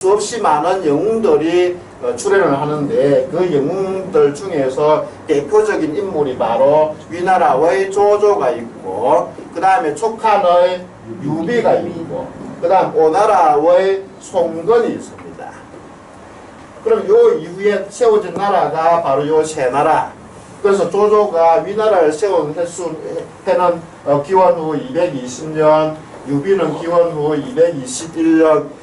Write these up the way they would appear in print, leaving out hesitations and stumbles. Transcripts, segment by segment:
수없이 많은 영웅들이 출연을 하는데 그 영웅들 중에서 대표적인 인물이 바로 위나라의 조조가 있고 그 다음에 촉한의 유비가 있고 그 다음 오나라의 송건이 있습니다. 그럼 요 이후에 세워진 나라가 바로 요 세 나라. 그래서 조조가 위나라를 세운 해는 기원 후 220년, 유비는 기원 후 221년,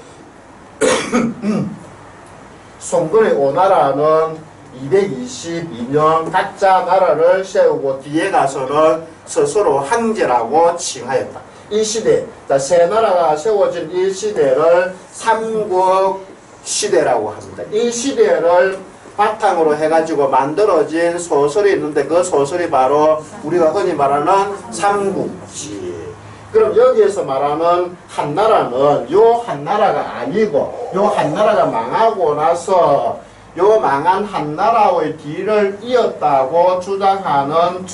송건의 오나라는 222년 각자 나라를 세우고 뒤에 가서는 스스로 황제라고 칭하였다. 이 시대, 세 나라가 세워진 이 시대를 삼국 시대라고 합니다. 이 시대를 바탕으로 해가지고 만들어진 소설이 있는데 그 소설이 바로 우리가 흔히 말하는 삼국지. 그럼 여기에서 말하는 한나라는 요 한나라가 아니고 요 한나라가 망하고 나서 요 망한 한나라의 뒤를 이었다고 주장하는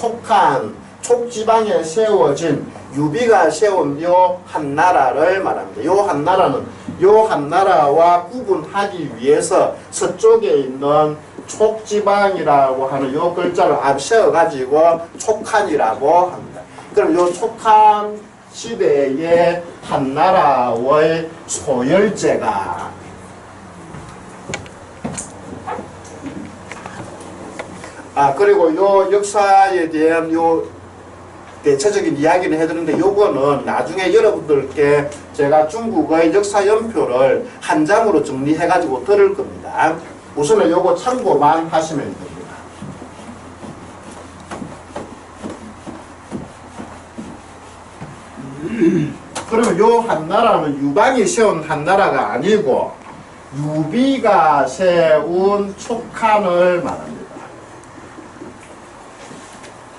촉지방에 세워진 유비가 세운 요 한나라를 말합니다. 요 한나라는 요 한나라와 구분하기 위해서 서쪽에 있는 촉지방이라고 하는 요 글자를 앞세워가지고 촉한이라고 합니다. 그럼 요 촉한 시대의 한나라의 소열제가 그리고 요 역사에 대한 요 대체적인 이야기는 해드렸는데 요거는 나중에 여러분들께 제가 중국의 역사 연표를 한 장으로 정리해 가지고 들을 겁니다. 우선은 요거 참고만 하시면 됩니다. 그러면 요 한나라는 유방이 세운 한나라가 아니고 유비가 세운 촉한을 말합니다.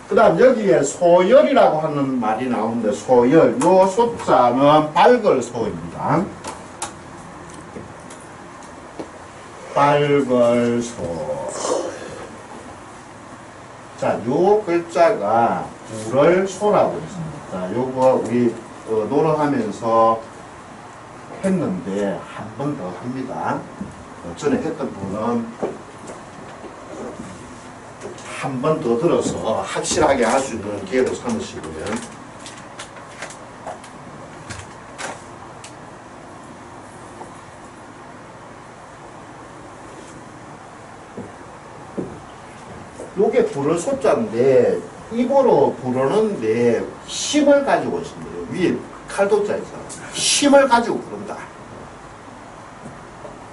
그 다음 여기에 소열이라고 하는 말이 나오는데 소열, 요 소자는 밝을 소입니다. 밝을 소. 자, 요 글자가 불을 소라고 있습니다. 요거 우리 노력하면서 했는데 한 번 더 합니다. 전에 했던 분은 한 번 더 들어서 확실하게 할 수 있는 기회로 삼으시고요. 요게 불을 소자인데 입으로 부르는데 힘을 가지고 있습니다. 위에 칼도자에서 힘을 가지고 부른다.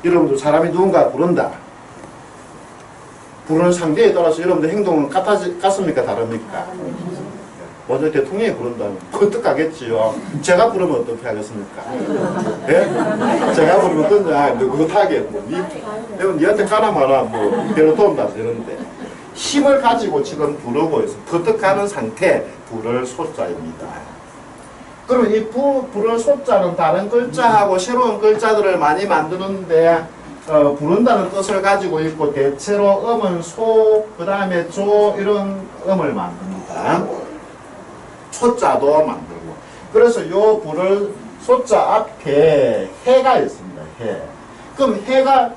여러분들 사람이 누군가 부른다. 부르는 상대에 따라서 여러분들 행동은 같습니까? 다릅니까? 먼저 대통령이 부른다면 어떡하겠지요? 제가 부르면 어떻게 하겠습니까? 예? 제가 부르면 어떤지 느긋하게 니한테 가나마나 별로 도움도 안 되는데 힘을 가지고 지금 부르고 있어. 버뜩하는 상태, 불을 소자입니다. 그러면 이 불을 소자는 다른 글자하고 새로운 글자들을 많이 만드는데 부른다는 뜻을 가지고 있고 대체로 음은 소, 그 다음에 조 이런 음을 만듭니다. 초자도 만들고. 그래서 요 불을 소자 앞에 해가 있습니다. 해. 그럼 해가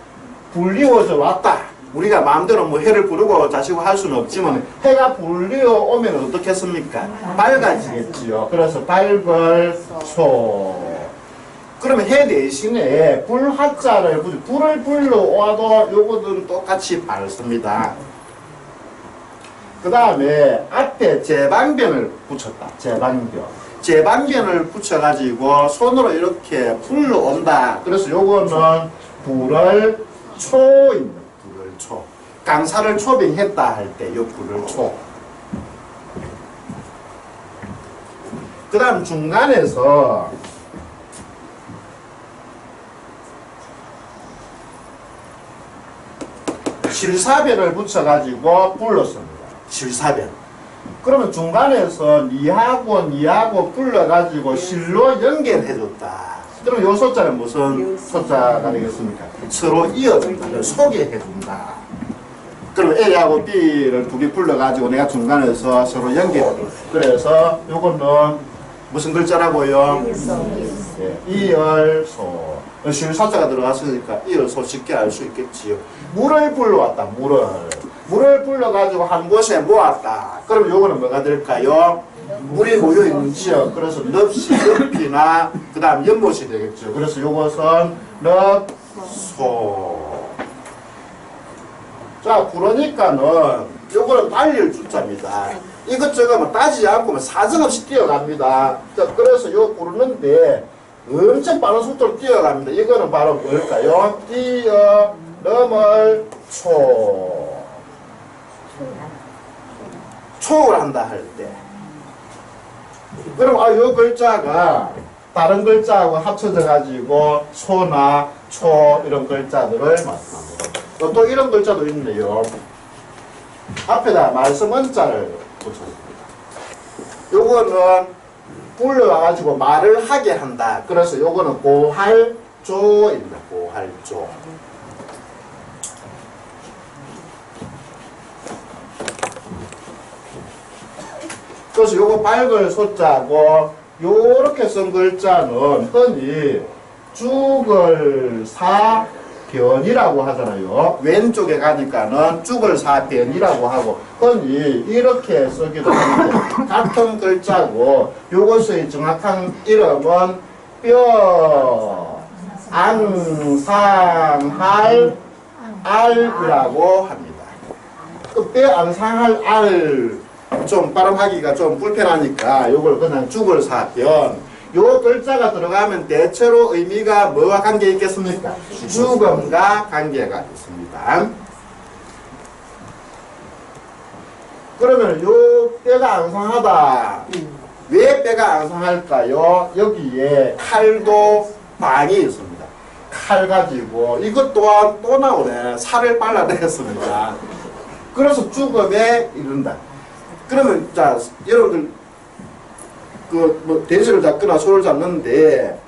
불리워져 왔다. 우리가 마음대로 해를 부르고 자시고 할 수는 없지만 해가 불리어 오면 어떻겠습니까? 밝아지겠지요. 그래서 밝을 소. 그러면 해 대신에 불화자를 불을 불러와도 요거들은 똑같이 밝습니다. 그 다음에 앞에 제방변을 붙였다. 제방변을 붙여가지고 손으로 이렇게 불러온다. 그래서 요거는 불을 초입니다. 초. 강사를 초빙했다 할 때 요 불을 초. 그 다음 중간에서 실사변을 붙여가지고 불렀습니다. 실사변. 그러면 중간에서 니하고 불러가지고 실로 연결해줬다. 그럼 요 소자는 무슨 소자가 되겠습니까? 서로 이어준다. 소개해준다. 그럼 A하고 B를 둘이 불러가지고 내가 중간에서 서로 연결. 그래서 요거는 무슨 글자라고요? 이열소. 실사자가 들어갔으니까 이어서 쉽게 알 수 있겠지요. 물을 불러왔다. 물을 불러가지고 한 곳에 모았다. 그럼 요거는 뭐가 될까요? 물이 모여 있는 지역. 그래서 늪이나 그 다음 연못이 되겠죠. 그래서 요것은 늪소. 자, 그러니까는 요거는 달릴 주자입니다. 이것저것 따지지 않고 사정없이 뛰어갑니다. 자, 그래서 요 부르는데 엄청 빠른 속도로 뛰어갑니다. 이거는 바로 뭘까요? 뛰어넘을 초. 촉을 한다 할 때. 그럼 요 글자가 다른 글자하고 합쳐져 가지고 소나 초 이런 글자들을 말씀합니다. 또 이런 글자도 있네요. 앞에다 말씀 원자를 붙였습니다. 요거는 불러와가지고 말을 하게 한다. 그래서 요거는 고할조입니다. 고할조. 그래서 요거 밝을 소자고 요렇게 쓴 글자는 흔히 죽을 사변이라고 하잖아요. 왼쪽에 가니까는 죽을 사변이라고 하고 흔히 이렇게 쓰기도 하는데 같은 글자고 요것의 정확한 이름은 뼈 앙상할 알이라고 합니다. 그 뼈 앙상할 알 좀 발음하기가 좀 불편하니까 요걸 그냥 죽을 사변. 요 글자가 들어가면 대체로 의미가 뭐와 관계 있겠습니까? 죽음과 관계가 있습니다. 그러면 요 뼈가 앙상하다. 왜 뼈가 앙상할까요? 여기에 칼도 방이 있습니다. 칼 가지고 이것 또한 또 나오네. 살을 발라냈습니다. 그래서 죽음에 이른다. 그러면 자 여러분들 돼지를 잡거나 소를 잡는데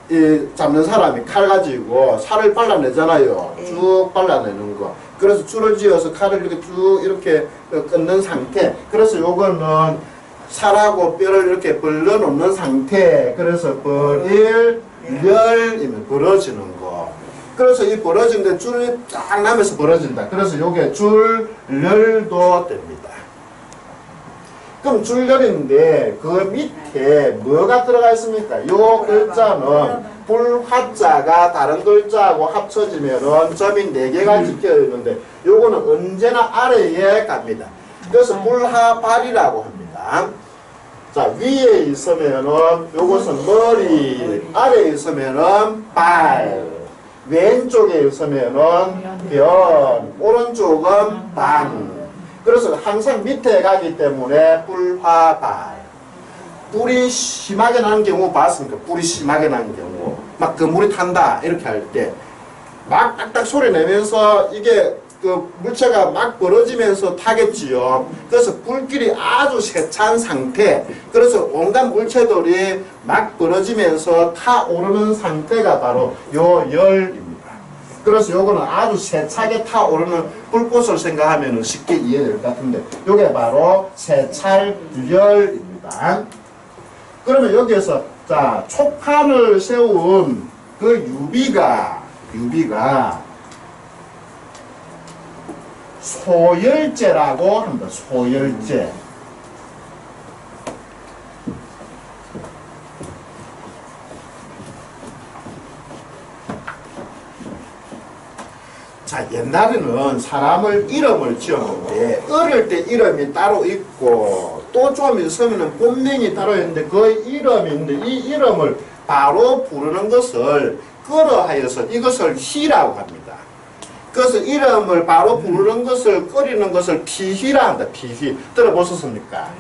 이 잡는 사람이 칼 가지고 살을 발라내잖아요. 쭉 발라내는 거. 그래서 줄을 지어서 칼을 이렇게 쭉 이렇게 끊는 상태. 그래서 요거는 살하고 뼈를 이렇게 벌려 놓는 상태. 그래서 벌일렬이면 벌어지는 거. 그래서 이 벌어지는데 줄이 쫙 나면서 벌어진다. 그래서 요게 줄렬도 됩니다. 그럼 줄렬인데 그 밑에 뭐가 들어가 있습니까? 요 글자는 불화자가 다른 글자하고 합쳐지면은 점이 4개가 찍혀 있는데 요거는 언제나 아래에 갑니다. 그래서 불화발이라고 합니다. 자, 위에 있으면은 요것은 머리, 아래에 있으면은 발, 왼쪽에 있으면은 변, 오른쪽은 방. 그래서 항상 밑에 가기 때문에 불화발. 뿔이 심하게 나는 경우 봤습니까? 뿔이 심하게 나는 경우. 막 그 물이 탄다. 이렇게 할 때. 막 딱딱 소리 내면서 이게 그 물체가 막 벌어지면서 타겠지요. 그래서 불길이 아주 세찬 상태. 그래서 온갖 물체들이 막 벌어지면서 타오르는 상태가 바로 요 열입니다. 그래서 요거는 아주 세차게 타오르는 불꽃을 생각하면 쉽게 이해될 것 같은데 요게 바로 세찰열입니다. 그러면 여기에서 자 촉판을 세운 그 유비가 소열제라고 합니다. 소열제. 자, 옛날에는 사람을 이름을 지었는데 어릴 때 이름이 따로 있고 또 좀 있으면 본명이 따로 있는데 그 이름이 있는데 이 이름을 바로 부르는 것을 끌어하여서 이것을 희라고 합니다. 그래서 이름을 바로 부르는 것을 끓이는 것을 피희라 한다. 피희. 들어보셨습니까?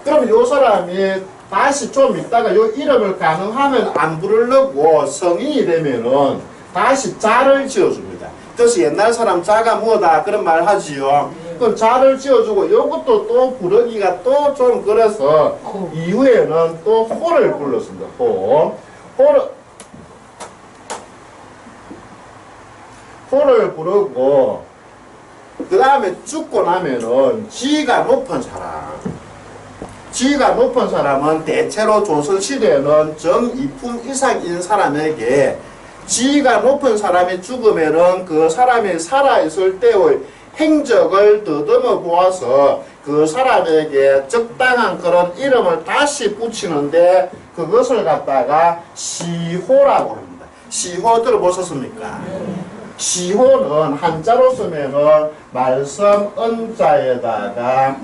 그럼 요 사람이 다시 좀 있다가 요 이름을 가능하면 안 부르려고 성인이 되면은 다시 자를 지어줍니다. 그래서 옛날 사람 자가 뭐다 그런 말 하지요. 그럼 자를 지어주고 요것도 또 부르기가 또 좀 그래서 이후에는 또 호를 불렀습니다. 호를 부르고 그 다음에 죽고 나면은 지위가 높은 사람은 대체로 조선시대에는 정이품 이상인 사람에게 지위가 높은 사람이 죽으면은 그 사람이 살아있을 때의 행적을 더듬어 보아서 그 사람에게 적당한 그런 이름을 다시 붙이는데 그것을 갖다가 시호라고 합니다. 시호 들어보셨습니까? 시호는 한자로 쓰면은 말씀 은자에다가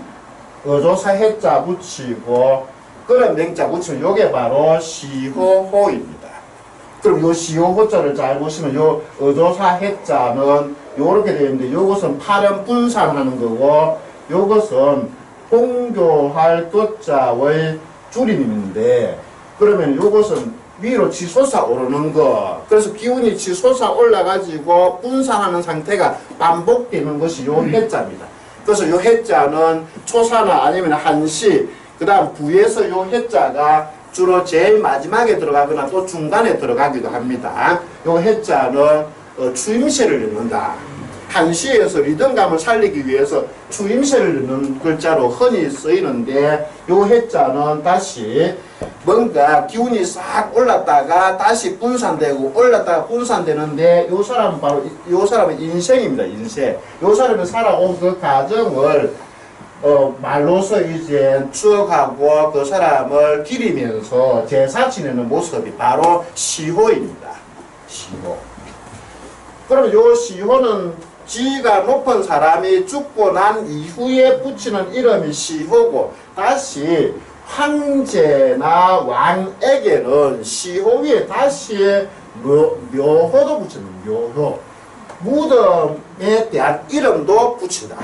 어조사 해자 붙이고 그런 맹자 붙이면 요게 바로 시호호입니다. 그럼 요 시호호자를 잘 보시면 요 어조사 해자는 요렇게 되어 있는데 요것은 파렴 분산하는 거고 요것은 홍교할 도자의 줄임인데 그러면 요것은 위로 치솟아 오르는 거. 그래서 기운이 치솟아 올라가지고 분산하는 상태가 반복되는 것이 요 해자입니다. 그래서 요 해자는 초사나 아니면 한시, 그 다음 부에서 요 해자가 주로 제일 마지막에 들어가거나 또 중간에 들어가기도 합니다. 요 해자는 추임새를 넣는다. 한시에서 리듬감을 살리기 위해서 추임새를 넣는 글자로 흔히 쓰이는데 요 해자는 다시 뭔가 기운이 싹 올랐다가 다시 분산되고 올랐다가 분산되는데 요 사람은 바로 요 사람은 인생입니다. 인생. 요 사람이 살아온 그 과정을 말로서 이제 추억하고 그 사람을 기리면서 제사 지내는 모습이 바로 시호입니다. 시호. 그럼 요 시호는 지위가 높은 사람이 죽고 난 이후에 붙이는 이름이 시호고 다시 황제나 왕에게는 시호 위에 다시 묘호도 붙이는 묘호. 무덤에 대한 이름도 붙인다.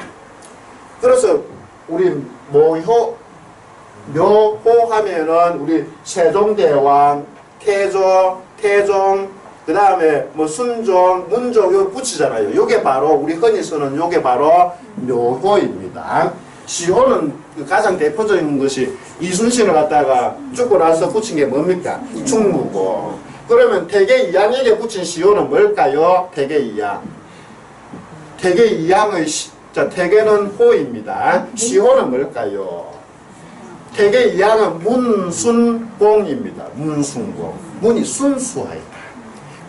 그래서 우리 묘호 하면은 우리 세종대왕, 태종, 그 다음에 뭐 순종, 문종 요 붙이잖아요. 요게 바로 우리 흔히 쓰는 요게 바로 묘호입니다. 시호는 가장 대표적인 것이 이순신을 갖다가 죽고 나서 붙인 게 뭡니까? 충무고. 그러면 태계 이양에게 붙인 시호는 뭘까요? 태계 이양. 태계 이양의 태계는 호입니다. 시호는 뭘까요? 태계 이양은 문순공입니다. 문순공. 문이 순수하다.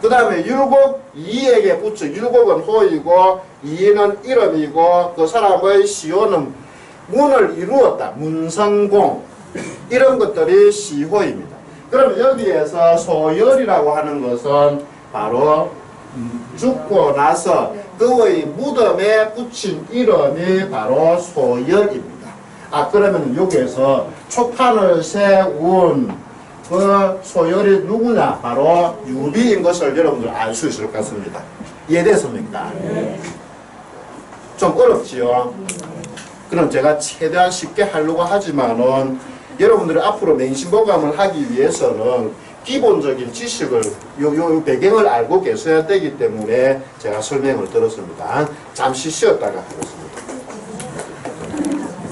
그 다음에 율곡 이에게 붙여 율곡은 호이고 이는 이름이고 그 사람의 시호는 문을 이루었다. 문성공 이런 것들이 시호입니다. 그러면 여기에서 소열이라고 하는 것은 바로 죽고 나서 그의 무덤에 붙인 이름이 바로 소열입니다. 그러면 여기에서 초판을 세운 그 소열이 누구냐? 바로 유비인 것을 여러분들 알 수 있을 것 같습니다. 이해됐습니까? 네. 좀 어렵지요? 그럼 제가 최대한 쉽게 하려고 하지만은 여러분들이 앞으로 맹신보감을 하기 위해서는 기본적인 지식을 요 배경을 알고 계셔야 되기 때문에 제가 설명을 드렸습니다. 잠시 쉬었다가 하겠습니다.